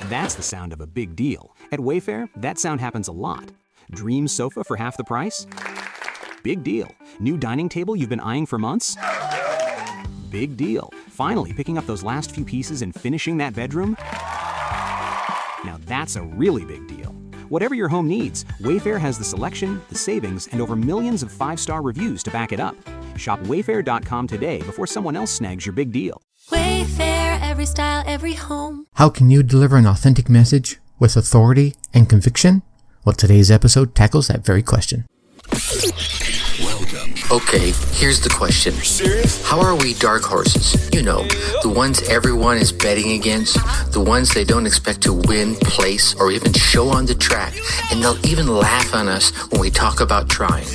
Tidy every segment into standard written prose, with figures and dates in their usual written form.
That's the sound of a big deal. At Wayfair, that sound happens a lot. Dream sofa for half the price? Big deal. New dining table you've been eyeing for months? Big deal. Finally picking up those last few pieces and finishing that bedroom? Now that's a really big deal. Whatever your home needs, Wayfair has the selection, the savings, and over millions of 5-star reviews to back it up. Shop wayfair.com today before someone else snags your big deal. Wayfair, every style, every home. How can you deliver an authentic message with authority and conviction? Well, today's episode tackles that very question. Welcome. Okay, here's the question. Serious? How are we dark horses? You know, the ones everyone is betting against, the ones they don't expect to win, place, or even show on the track, and they'll even laugh on us when we talk about trying.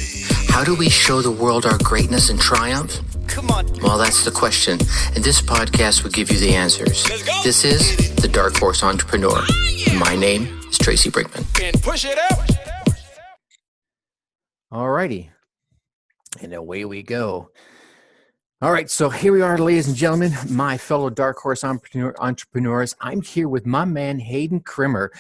How do we show the world our greatness and triumph? Come on. Well, that's the question, and this podcast will give you the answers. This is The Dark Horse Entrepreneur. My name is Tracy Brinkman. And push it up. Alrighty. And away we go. All right, so here we are, ladies and gentlemen, my fellow Dark Horse entrepreneurs. I'm here with my man, Hayden Krimmer.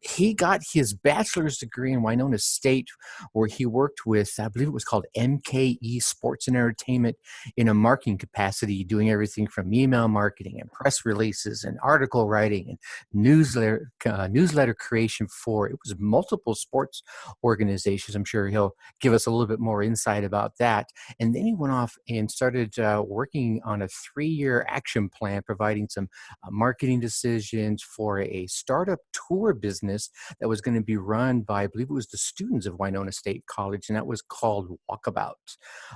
He got his bachelor's degree in Winona State, where he worked with, I believe it was called MKE Sports and Entertainment, in a marketing capacity, doing everything from email marketing and press releases and article writing and newsletter creation for, it was multiple sports organizations. I'm sure he'll give us a little bit more insight about that. And then he went off and started working on a 3-year action plan, providing some marketing decisions for a startup tour business that was going to be run by, I believe it was the students of Winona State College, and that was called Walkabout.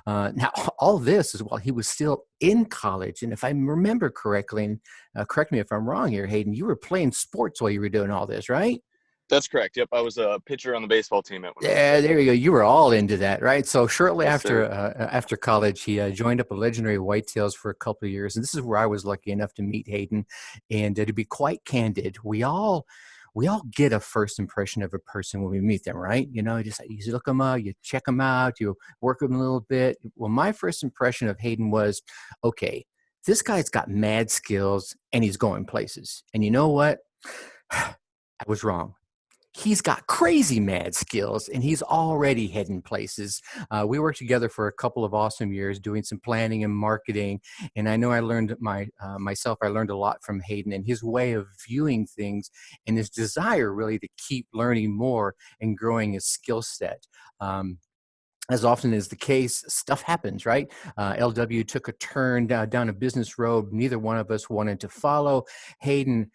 Now, all this is while he was still in college, and if I remember correctly, and correct me if I'm wrong here, Hayden, you were playing sports while you were doing all this, right? That's correct. Yep, I was a pitcher on the baseball team at one. Yeah, there you go. You were all into that, right? So shortly Yes, after college, he joined up with Legendary Whitetails for a couple of years, and this is where I was lucky enough to meet Hayden. And to be quite candid, we all get a first impression of a person when we meet them, right? You know, you look them up, you check them out, you work with them a little bit. Well, my first impression of Hayden was, okay, this guy's got mad skills and he's going places. And you know what? I was wrong. He's got crazy mad skills, and he's already heading places. We worked together for a couple of awesome years doing some planning and marketing, and I know I learned myself, I learned a lot from Hayden and his way of viewing things and his desire really to keep learning more and growing his skill set. As often is the case, stuff happens, right? LW took a turn down a business road neither one of us wanted to follow. Hayden,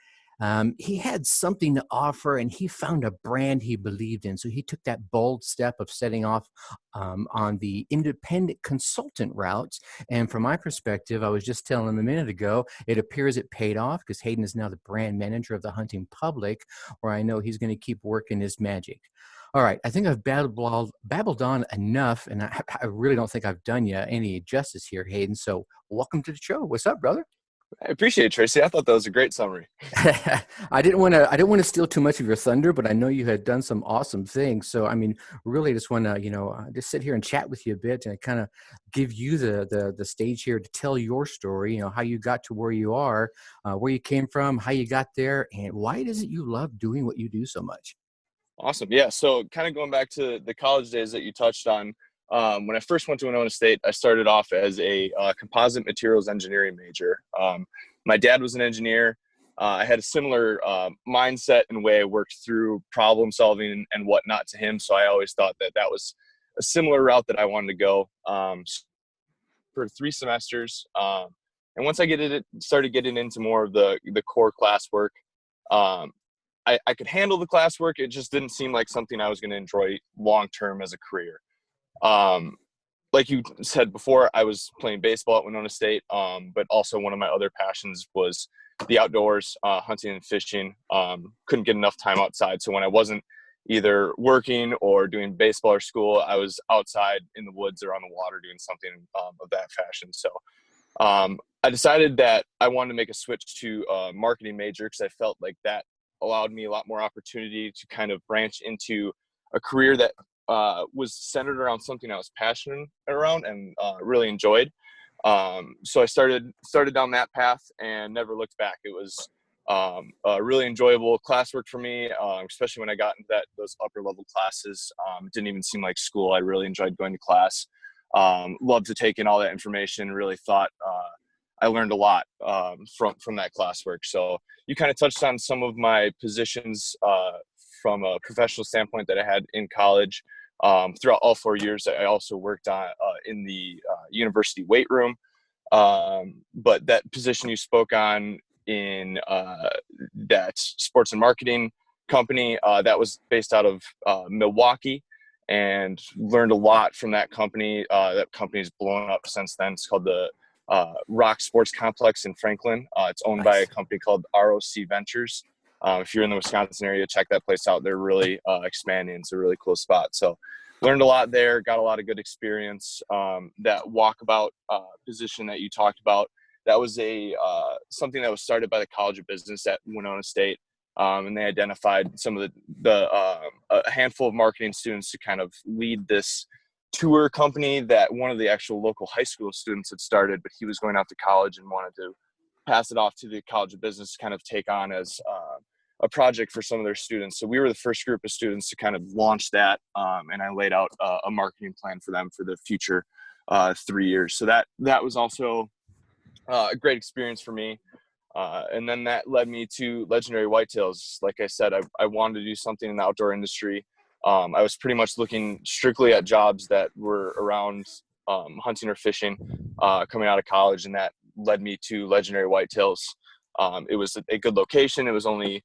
he had something to offer, and he found a brand he believed in. So he took that bold step of setting off on the independent consultant routes. And from my perspective, I was just telling him a minute ago, it appears it paid off because Hayden is now the brand manager of the Hunting Public, where I know he's going to keep working his magic. All right, I think I've babbled on enough, and I really don't think I've done you any justice here, Hayden. So welcome to the show. What's up, brother? I appreciate it, Tracy. I thought that was a great summary. I didn't want to steal too much of your thunder, but I know you had done some awesome things. So, I mean, really just want to, just sit here and chat with you a bit and kind of give you the stage here to tell your story, how you got to where you are, where you came from, how you got there, and why is it you love doing what you do so much? Awesome. Yeah. So kind of going back to the college days that you touched on, when I first went to Winona State, I started off as a composite materials engineering major. My dad was an engineer. I had a similar mindset and way I worked through problem solving and whatnot to him. So I always thought that was a similar route that I wanted to go for 3 semesters. And once I started getting into more of the core classwork, I could handle the classwork. It just didn't seem like something I was going to enjoy long-term as a career. Like you said before, I was playing baseball at Winona State, but also one of my other passions was the outdoors, hunting and fishing. Couldn't get enough time outside. So when I wasn't either working or doing baseball or school, I was outside in the woods or on the water doing something of that fashion. So I decided that I wanted to make a switch to a marketing major because I felt like that allowed me a lot more opportunity to kind of branch into a career that was centered around something I was passionate around and really enjoyed. So I started down that path and never looked back. It was Really enjoyable classwork for me, especially when I got into those upper level classes. It didn't even seem like school. I really enjoyed going to class. Loved to take in all that information. Really thought I learned a lot from that classwork. So you kind of touched on some of my positions from a professional standpoint that I had in college. Throughout all 4 years, I also worked on in the university weight room. But that position you spoke on in that sports and marketing company, that was based out of Milwaukee, and learned a lot from that company. That company's blown up since then. It's called the Rock Sports Complex in Franklin. It's owned by a company called ROC Ventures. If you're in the Wisconsin area, check that place out. They're really expanding. It's a really cool spot. So learned a lot there, got a lot of good experience. That walkabout position that you talked about, that was something that was started by the College of Business at Winona State. And they identified some of a handful of marketing students to kind of lead this tour company that one of the actual local high school students had started, but he was going off to college and wanted to pass it off to the College of Business to kind of take on as a project for some of their students. So we were the first group of students to kind of launch that, and I laid out a marketing plan for them for the future 3 years. So that was also a great experience for me. And then that led me to Legendary Whitetails. Like I said, I wanted to do something in the outdoor industry. I was pretty much looking strictly at jobs that were around hunting or fishing coming out of college, and that led me to Legendary Whitetails. It was a good location. It was only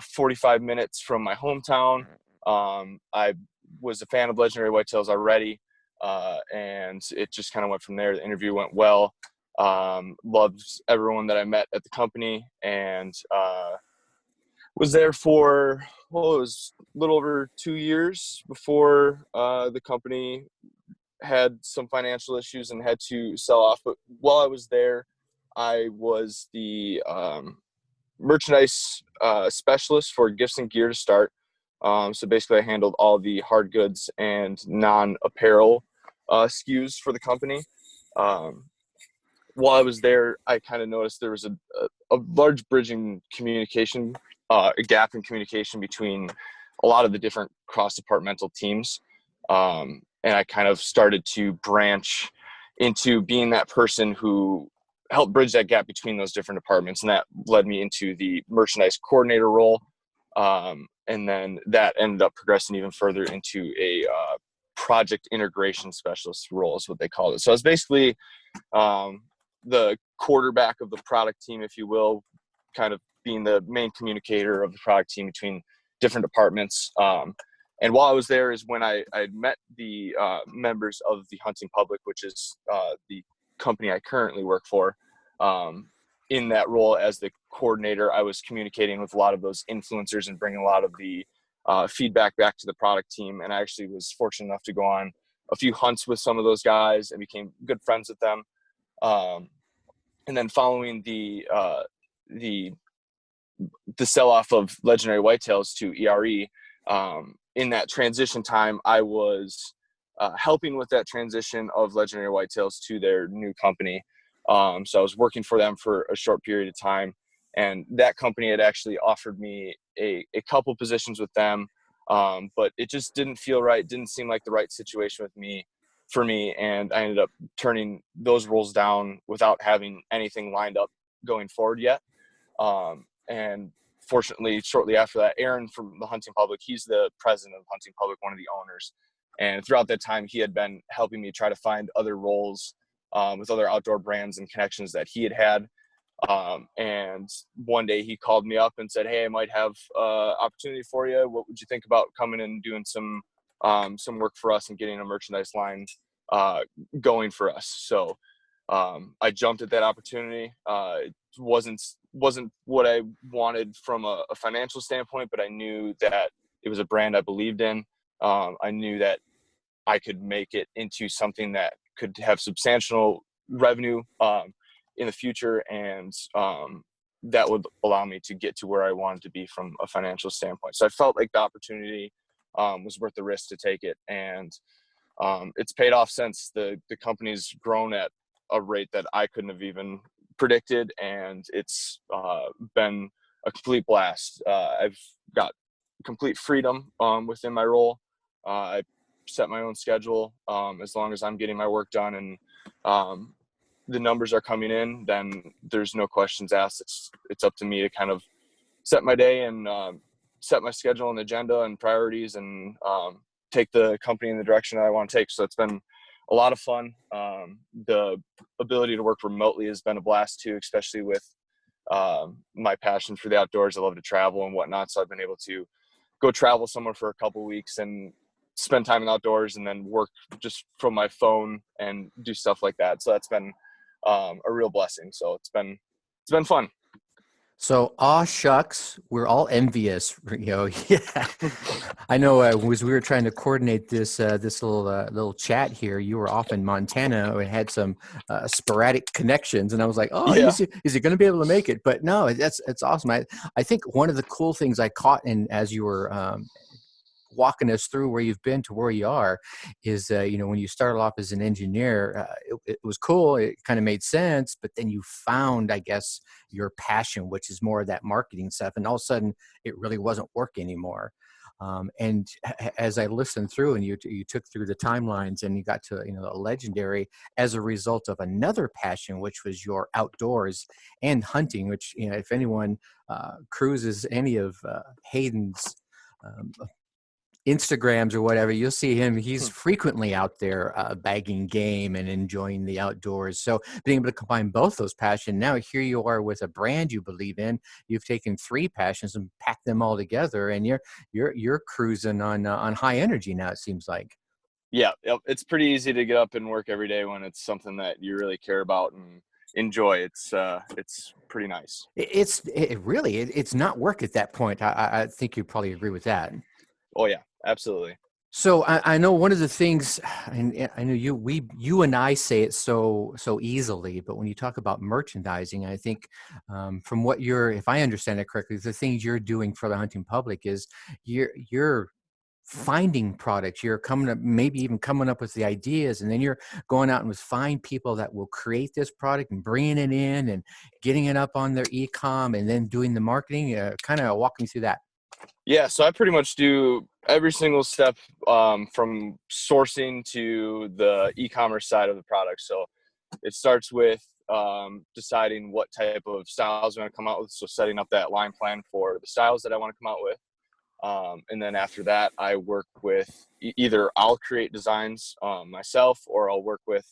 45 minutes from my hometown. I was a fan of Legendary Whitetails already, and it just kind of went from there. The interview went well. Loved everyone that I met at the company, and was there for, it was a little over 2 years before the company had some financial issues and had to sell off. But while I was there, I was the merchandise specialist for gifts and gear to start. So basically I handled all the hard goods and non-apparel SKUs for the company. While I was there, I kind of noticed there was a large bridging communication, a gap in communication between a lot of the different cross-departmental teams. And I kind of started to branch into being that person who helped bridge that gap between those different departments. And that led me into the merchandise coordinator role. And then that ended up progressing even further into a project integration specialist role is what they called it. So I was basically the quarterback of the product team, if you will, kind of being the main communicator of the product team between different departments. And while I was there is when I met the members of the Hunting Public, which is the company I currently work for. In that role as the coordinator, I was communicating with a lot of those influencers and bringing a lot of the feedback back to the product team. And I actually was fortunate enough to go on a few hunts with some of those guys and became good friends with them. And then following the sell-off of Legendary Whitetails to ERE, in that transition time, I was helping with that transition of Legendary Whitetails to their new company. So I was working for them for a short period of time, and that company had actually offered me a couple positions with them, but it just didn't feel right. Didn't seem like the right situation for me, and I ended up turning those roles down without having anything lined up going forward yet. And fortunately, shortly after that, Aaron from the Hunting Public, he's the president of Hunting Public, one of the owners. And throughout that time, he had been helping me try to find other roles with other outdoor brands and connections that he had. And one day he called me up and said, "Hey, I might have opportunity for you. What would you think about coming in and doing some work for us and getting a merchandise line going for us?" So I jumped at that opportunity. It wasn't what I wanted from a financial standpoint, but I knew that it was a brand I believed in. I knew that I could make it into something that could have substantial revenue in the future, and that would allow me to get to where I wanted to be from a financial standpoint. So I felt like the opportunity was worth the risk to take it, and it's paid off since. The company's grown at a rate that I couldn't have even predicted, and it's been a complete blast. I've got complete freedom within my role. I set my own schedule. As long as I'm getting my work done and the numbers are coming in, then there's no questions asked. It's up to me to kind of set my day and set my schedule and agenda and priorities, and take the company in the direction that I want to take. So it's been a lot of fun. The ability to work remotely has been a blast too, especially with my passion for the outdoors. I love to travel and whatnot. So I've been able to go travel somewhere for a couple of weeks and spend time in the outdoors, and then work just from my phone and do stuff like that. So that's been a real blessing. So it's been fun. So, shucks, we're all envious, Yeah, I know. As we were trying to coordinate this little chat here, you were off in Montana and had some sporadic connections, and I was like, Yeah. is he going to be able to make it? But no, it's awesome. I think one of the cool things I caught in as you were walking us through where you've been to where you are is, when you started off as an engineer, it was cool. It kind of made sense, but then you found, I guess, your passion, which is more of that marketing stuff. And all of a sudden it really wasn't work anymore. And as I listened through and you took through the timelines and you got to, a legendary as a result of another passion, which was your outdoors and hunting, which, if anyone cruises any of Hayden's Instagrams or whatever, you'll see him. He's frequently out there bagging game and enjoying the outdoors. So being able to combine both those passions, now here you are with a brand you believe in. You've taken three passions and packed them all together, and you're cruising on high energy now, it seems like. Yeah, it's pretty easy to get up and work every day when it's something that you really care about and enjoy. It's pretty nice. It's not work at that point. I think you probably agree with that. Oh yeah, absolutely. So I know one of the things, and I know you and I say it so easily, but when you talk about merchandising, I think from what if I understand it correctly, the things you're doing for the hunting public is you're finding products. You're maybe even coming up with the ideas, and then you're going out and find people that will create this product and bringing it in and getting it up on their e-com and then doing the marketing. Kind of walk me through that. Yeah, so I pretty much do every single step from sourcing to the e-commerce side of the product. So it starts with deciding what type of styles I'm going to come out with. So setting up that line plan for the styles that I want to come out with. And then after that, I work with either I'll create designs myself, or I'll work with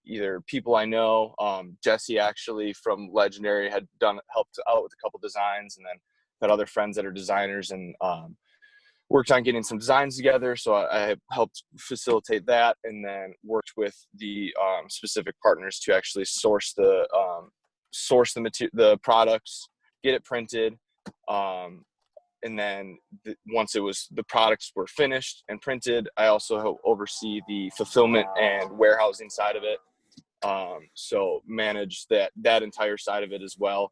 either people I know. Jesse actually from Legendary had helped out with a couple designs, and then got other friends that are designers and worked on getting some designs together. So I helped facilitate that, and then worked with the specific partners to actually source the the products, get it printed. And then once the products were finished and printed, I also help oversee the fulfillment and warehousing side of it. So manage that entire side of it as well.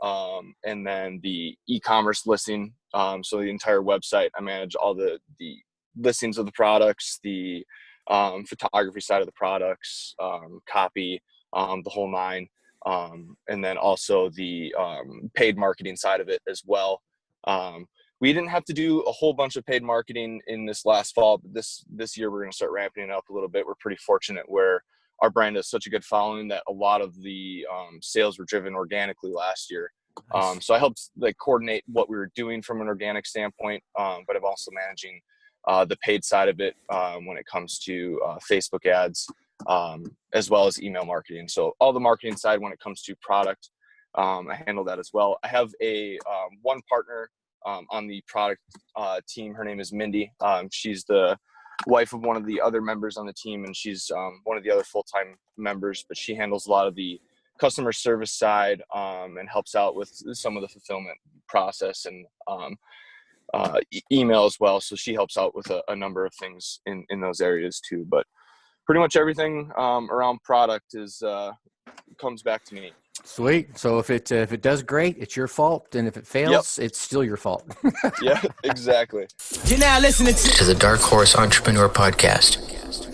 And then the e-commerce listing. So the entire website, I manage all the listings of the products, the photography side of the products, copy, the whole nine. And then also the paid marketing side of it as well. We didn't have to do a whole bunch of paid marketing in this last fall, but this year we're going to start ramping it up a little bit. We're pretty fortunate where our brand has such a good following that a lot of the sales were driven organically last year. Nice. So I helped coordinate what we were doing from an organic standpoint, but I'm also managing the paid side of it when it comes to Facebook ads, as well as email marketing. So all the marketing side when it comes to product, I handle that as well. I have a one partner on the product team. Her name is Mindy. She's the wife of one of the other members on the team, and she's one of the other full-time members, but she handles a lot of the customer service side and helps out with some of the fulfillment process and email as well. So she helps out with a number of things in those areas too, but pretty much everything around product comes back to me. Sweet. So if it does great, it's your fault, and if it fails, It's still your fault. Yeah, exactly. You're now listening to the Dark Horse Entrepreneur Podcast.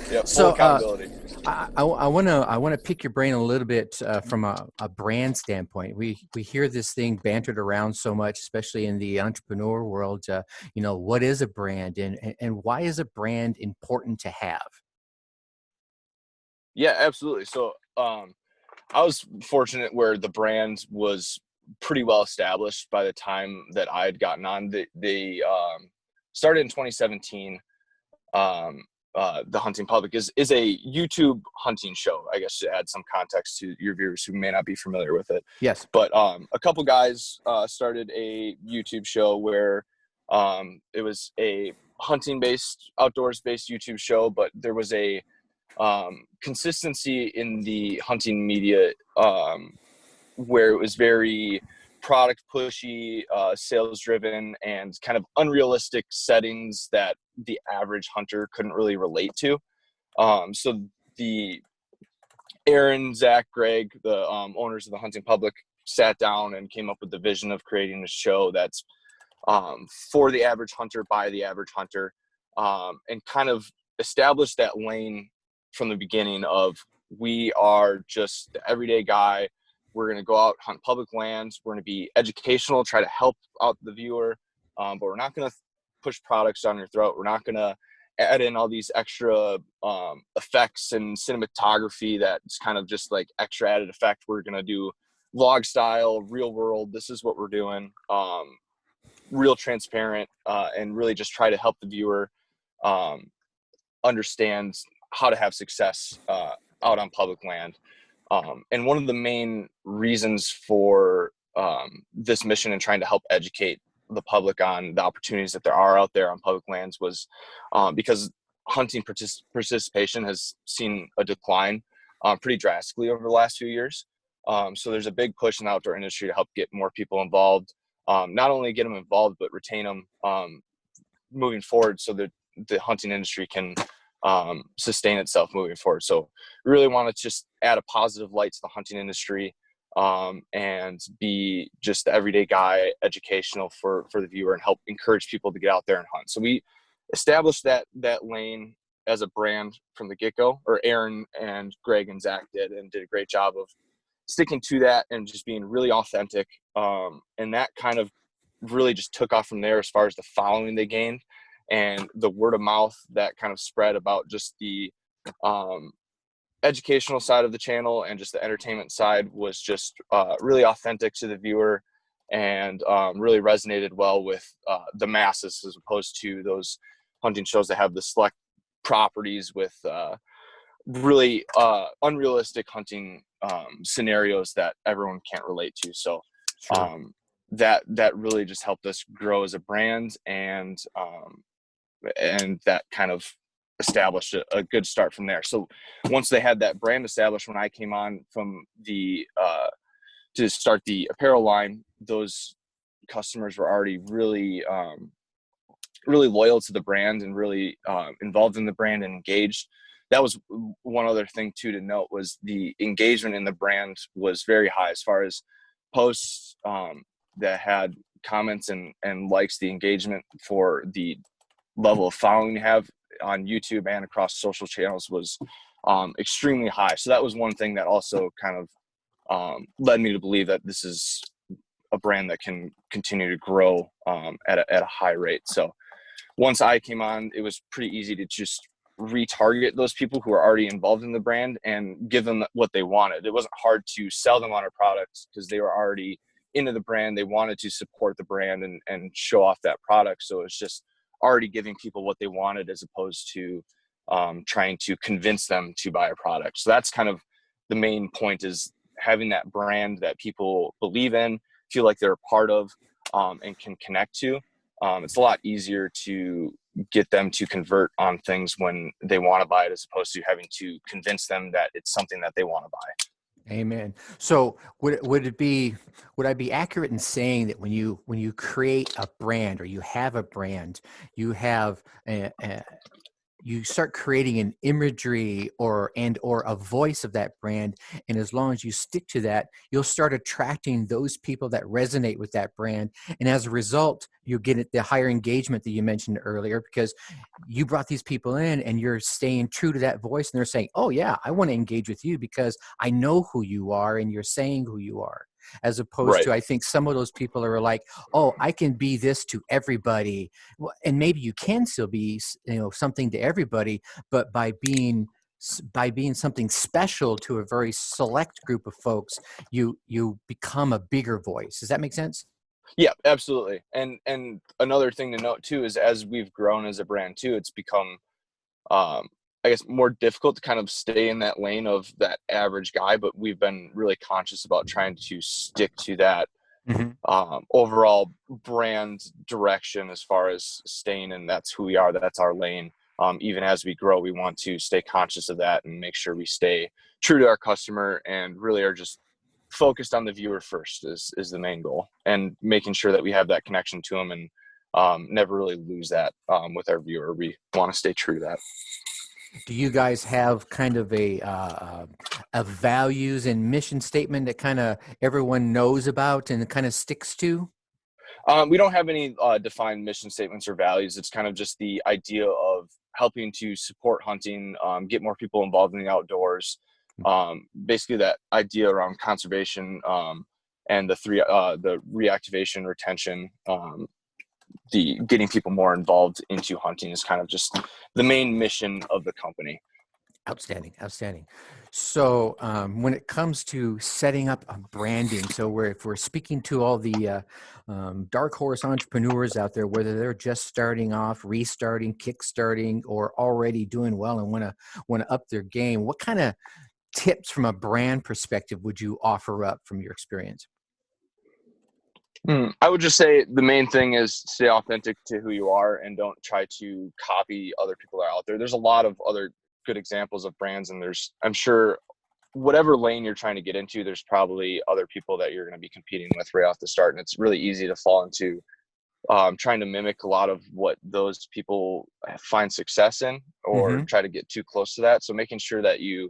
Yep. So accountability. I want to pick your brain a little bit from a brand standpoint. We hear this thing bantered around so much, especially in the entrepreneur world. What is a brand, and why is a brand important to have? Yeah, absolutely. So I was fortunate where the brand was pretty well established by the time that I had gotten on. They started in 2017. Um, the Hunting Public is a YouTube hunting show, I guess, to add some context to your viewers who may not be familiar with it. Yes. But a couple guys started a YouTube show where it was a hunting based, outdoors based YouTube show, but there was a consistency in the hunting media where it was very product pushy, sales driven, and kind of unrealistic settings that the average hunter couldn't really relate to. So the Aaron, Zach, Greg, the owners of the Hunting Public, sat down and came up with the vision of creating a show that's for the average hunter by the average hunter, and kind of established that lane from the beginning of, we are just the everyday guy. We're going to go out, hunt public lands. We're going to be educational, try to help out the viewer, but we're not going to push products down your throat. We're not going to add in all these extra effects and cinematography that's kind of just like extra added effect. We're going to do vlog style, real world. This is what we're doing. Real transparent, and really just try to help the viewer understand how to have success out on public land. And one of the main reasons for this mission and trying to help educate the public on the opportunities that there are out there on public lands was because hunting participation has seen a decline pretty drastically over the last few years. So there's a big push in the outdoor industry to help get more people involved, not only get them involved, but retain them moving forward so that the hunting industry can sustain itself moving forward. So we really want to just add a positive light to the hunting industry, and be just the everyday guy, educational for the viewer, and help encourage people to get out there and hunt. So we established that lane as a brand from the get-go, or Aaron and Greg and Zach did a great job of sticking to that and just being really authentic. And that kind of really just took off from there as far as the following they gained and the word of mouth that kind of spread about just the educational side of the channel, and just the entertainment side was just really authentic to the viewer, and really resonated well with the masses, as opposed to those hunting shows that have the select properties with really unrealistic hunting scenarios that everyone can't relate to. So Sure. that really just helped us grow as a brand, and that kind of established a good start from there. So once they had that brand established, when I came on from the to start the apparel line, those customers were already really really loyal to the brand, and really involved in the brand and engaged. That was one other thing too to note, was the engagement in the brand was very high as far as posts that had comments and likes. The engagement for the level of following you have on YouTube and across social channels was extremely high. So that was one thing that also kind of led me to believe that this is a brand that can continue to grow at a high rate. So once I came on, it was pretty easy to just retarget those people who are already involved in the brand and give them what they wanted. It wasn't hard to sell them on our products because they were already into the brand. They wanted to support the brand and show off that product. So it's just already giving people what they wanted, as opposed to trying to convince them to buy a product. So that's kind of the main point, is having that brand that people believe in, feel like they're a part of, and can connect to. It's a lot easier to get them to convert on things when they want to buy it, as opposed to having to convince them that it's something that they want to buy. Amen. So would I be accurate in saying that when you create a brand, or you have a brand, you have you start creating an imagery or a voice of that brand, and as long as you stick to that, you'll start attracting those people that resonate with that brand, and as a result you'll get the higher engagement that you mentioned earlier, because you brought these people in and you're staying true to that voice, and they're saying, oh yeah, I want to engage with you because I know who you are and you're saying who you are. As opposed Right. to, I think some of those people are like, oh, I can be this to everybody. Well, and maybe you can still be, something to everybody, but by being something special to a very select group of folks, you become a bigger voice. Does that make sense? Yeah, absolutely. And another thing to note too is as we've grown as a brand too, it's become I guess more difficult to kind of stay in that lane of that average guy, but we've been really conscious about trying to stick to that Mm-hmm. overall brand direction as far as staying in that's who we are, that's our lane. Even as we grow, we want to stay conscious of that and make sure we stay true to our customer and really are just focused on the viewer first is the main goal, and making sure that we have that connection to them and never really lose that with our viewer. We want to stay true to that. Do you guys have kind of a values and mission statement that kind of everyone knows about and kind of sticks to? We don't have any defined mission statements or values. It's kind of just the idea of helping to support hunting, get more people involved in the outdoors. Basically, that idea around conservation and the reactivation, retention, the getting people more involved into hunting is kind of just the main mission of the company. Outstanding, outstanding. So when it comes to setting up a branding, so if we're speaking to all the dark horse entrepreneurs out there, whether they're just starting off, restarting, kickstarting, or already doing well and want to up their game, what kind of tips from a brand perspective would you offer up from your experience? I would just say the main thing is stay authentic to who you are and don't try to copy other people that are out there. There's a lot of other good examples of brands, and I'm sure whatever lane you're trying to get into, there's probably other people that you're going to be competing with right off the start. And it's really easy to fall into trying to mimic a lot of what those people find success in or try to get too close to that. So making sure that you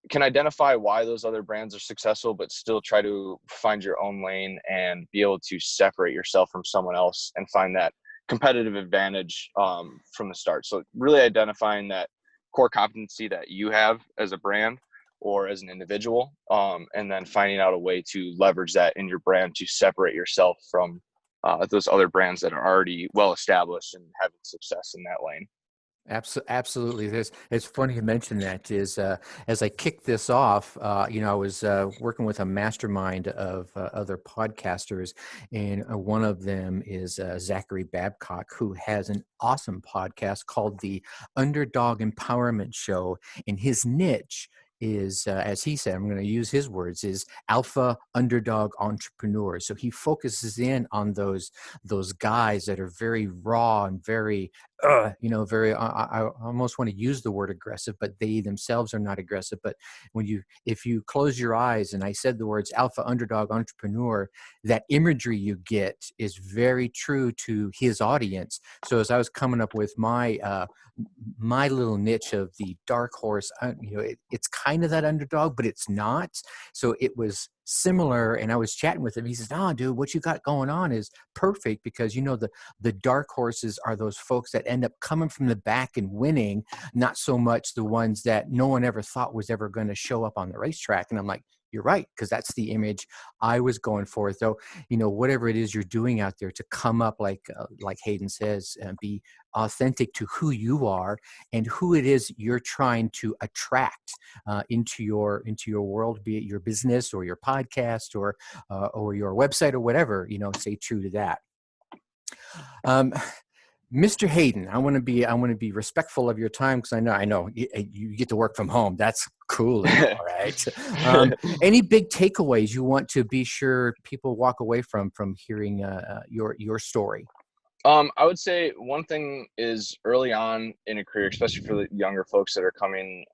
can identify why those other brands are successful, but still try to find your own lane and be able to separate yourself from someone else and find that competitive advantage from the start. So really identifying that core competency that you have as a brand or as an individual, and then finding out a way to leverage that in your brand to separate yourself from those other brands that are already well established and having success in that lane. Absolutely. It's funny you mentioned that. As I kicked this off, I was working with a mastermind of other podcasters, and one of them is Zachary Babcock, who has an awesome podcast called the Underdog Empowerment Show, and his niche is, as he said, I'm going to use his words, is alpha underdog entrepreneurs. So he focuses in on those guys that are very raw and very very, I almost want to use the word aggressive, but they themselves are not aggressive. But if you close your eyes, and I said the words alpha underdog entrepreneur, that imagery you get is very true to his audience. So as I was coming up with my little niche of the dark horse, it's kind of that underdog, but it's not. So it was similar, and I was chatting with him. He says, "Oh, dude, what you got going on is perfect because the dark horses are those folks that end up coming from the back and winning, not so much the ones that no one ever thought was ever going to show up on the racetrack." And I'm like, "You're right," because that's the image I was going for. So, whatever it is you're doing out there, to come up like Hayden says, be authentic to who you are and who it is you're trying to attract into your world, be it your business or your podcast or your website or whatever. Stay true to that. Mr. Hayden, I want to be respectful of your time because I know you get to work from home. That's cool. All right. Any big takeaways you want to be sure people walk away from hearing your story? I would say one thing is early on in a career, especially for the younger folks that are coming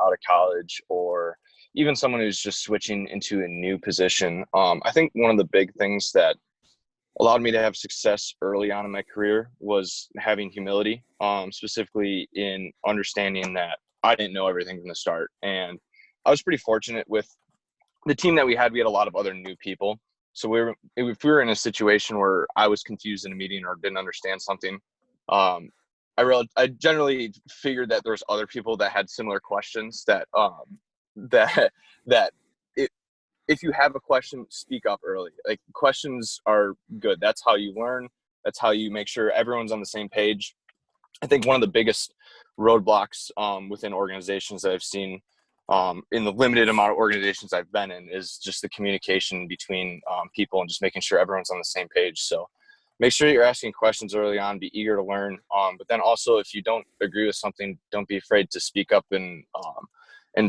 out of college or even someone who's just switching into a new position. I think one of the big things that allowed me to have success early on in my career was having humility, specifically in understanding that I didn't know everything from the start. And I was pretty fortunate with the team that we had. We had a lot of other new people. So if we were in a situation where I was confused in a meeting or didn't understand something, I generally figured that there's other people that had similar questions that that if you have a question, speak up early. Like, questions are good. That's how you learn. That's how you make sure everyone's on the same page. I think one of the biggest roadblocks within organizations that I've seen in the limited amount of organizations I've been in is just the communication between people and just making sure everyone's on the same page. So make sure you're asking questions early on, be eager to learn. But then also, if you don't agree with something, don't be afraid to speak up and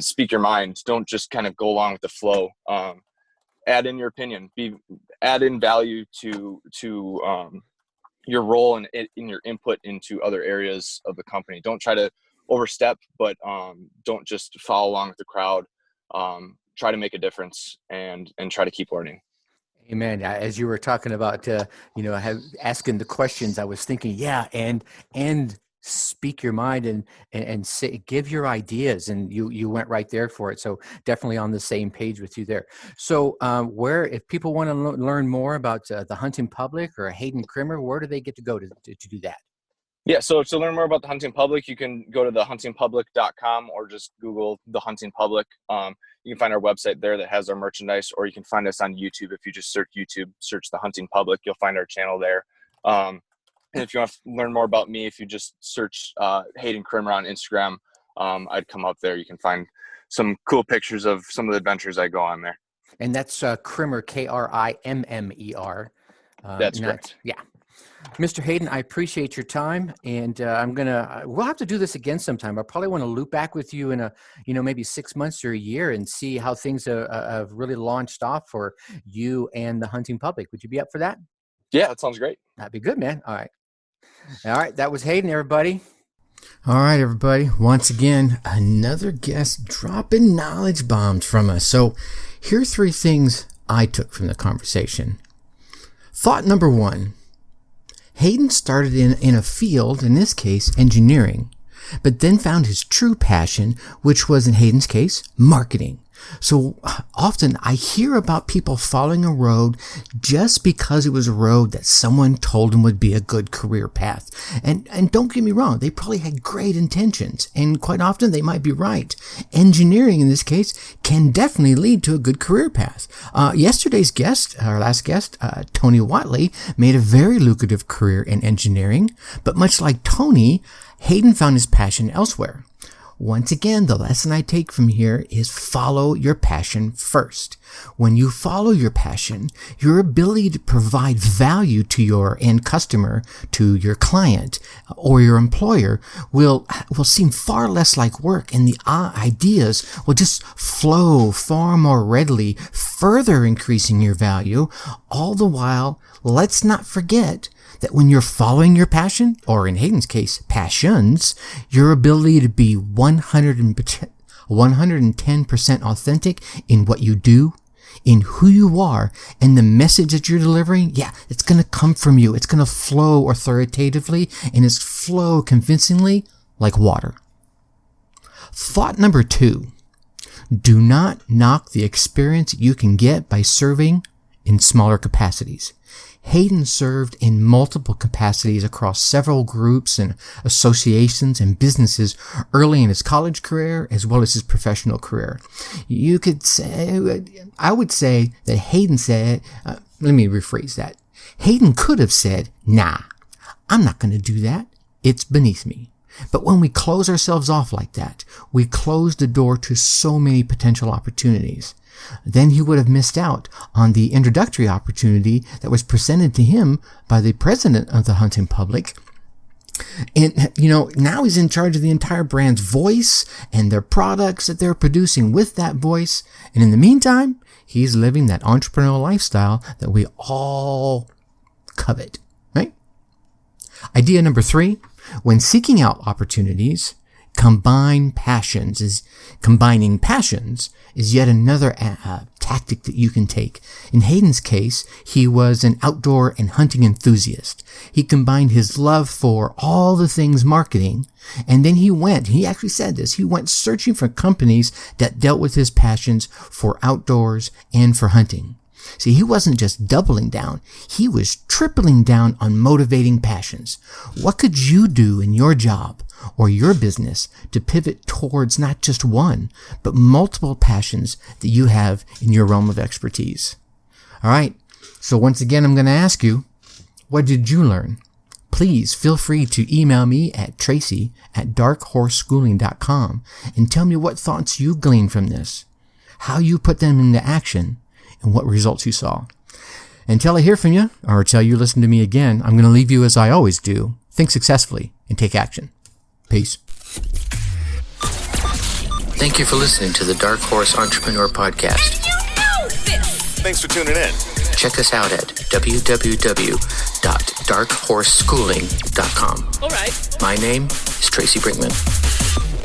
speak your mind. Don't just kind of go along with the flow. Add in your opinion, add in value to your role and in your input into other areas of the company. Don't try to overstep, but don't just follow along with the crowd. Try to make a difference and try to keep learning. Amen. As you were talking about, asking the questions, I was thinking, yeah, and speak your mind and say, give your ideas, and you went right there for it. So definitely on the same page with you there. So if people want to learn more about the Hunting Public or Hayden Krimmer, where do they get to go to do that? Yeah, so to learn more about the Hunting Public, you can go to thehuntingpublic.com or just Google the Hunting Public. You can find our website there that has our merchandise, or you can find us on YouTube. If you just search the Hunting Public, you'll find our channel there. And if you want to learn more about me, if you just search Hayden Krimmer on Instagram, I'd come up there. You can find some cool pictures of some of the adventures I go on there. And that's Krimmer, Krimmer. That's correct. Yeah. Mr. Hayden, I appreciate your time, and we'll have to do this again sometime. I probably want to loop back with you in maybe 6 months or a year and see how things have really launched off for you and the Hunting Public. Would you be up for that? Yeah, that sounds great. That'd be good, man. All right. That was Hayden, everybody. All right, everybody. Once again, another guest dropping knowledge bombs from us. So here are 3 things I took from the conversation. Thought number 1. Hayden started in a field, in this case, engineering, but then found his true passion, which was, in Hayden's case, marketing. So often I hear about people following a road just because it was a road that someone told them would be a good career path. And don't get me wrong, they probably had great intentions, and quite often they might be right. Engineering, in this case, can definitely lead to a good career path. Our last guest, Tony Watley, made a very lucrative career in engineering, but much like Tony, Hayden found his passion elsewhere. Once again, the lesson I take from here is follow your passion first. When you follow your passion, your ability to provide value to your end customer, to your client, or your employer will seem far less like work, and the ideas will just flow far more readily, further increasing your value. All the while, let's not forget that when you're following your passion, or in Hayden's case, passions, your ability to be 110% authentic in what you do, in who you are, and the message that you're delivering, it's going to come from you. It's going to flow authoritatively, and it's flow convincingly like water. Thought number 2, do not knock the experience you can get by serving in smaller capacities. Hayden served in multiple capacities across several groups and associations and businesses early in his college career as well as his professional career. I would say that Hayden said, let me rephrase that. Hayden could have said, nah, I'm not going to do that. It's beneath me. But when we close ourselves off like that, we close the door to so many potential opportunities. Then he would have missed out on the introductory opportunity that was presented to him by the president of the Hunting Public. And, now he's in charge of the entire brand's voice and their products that they're producing with that voice. And in the meantime, he's living that entrepreneurial lifestyle that we all covet, right? Idea number 3, when seeking out opportunities, Combining passions is yet another tactic that you can take. In Hayden's case, he was an outdoor and hunting enthusiast. He combined his love for all the things marketing, and then he actually said this, he went searching for companies that dealt with his passions for outdoors and for hunting. See, he wasn't just doubling down, he was tripling down on motivating passions. What could you do in your job or your business to pivot towards not just one, but multiple passions that you have in your realm of expertise? All right, so once again, I'm going to ask you, what did you learn? Please feel free to email me at tracy@darkhorseschooling.com and tell me what thoughts you gleaned from this, how you put them into action, and what results you saw. Until I hear from you, or until you listen to me again, I'm going to leave you as I always do. Think successfully and take action. Peace. Thank you for listening to the Dark Horse Entrepreneur Podcast. Thanks for tuning in. Check us out at www.darkhorseschooling.com. All right. My name is Tracy Brinkman.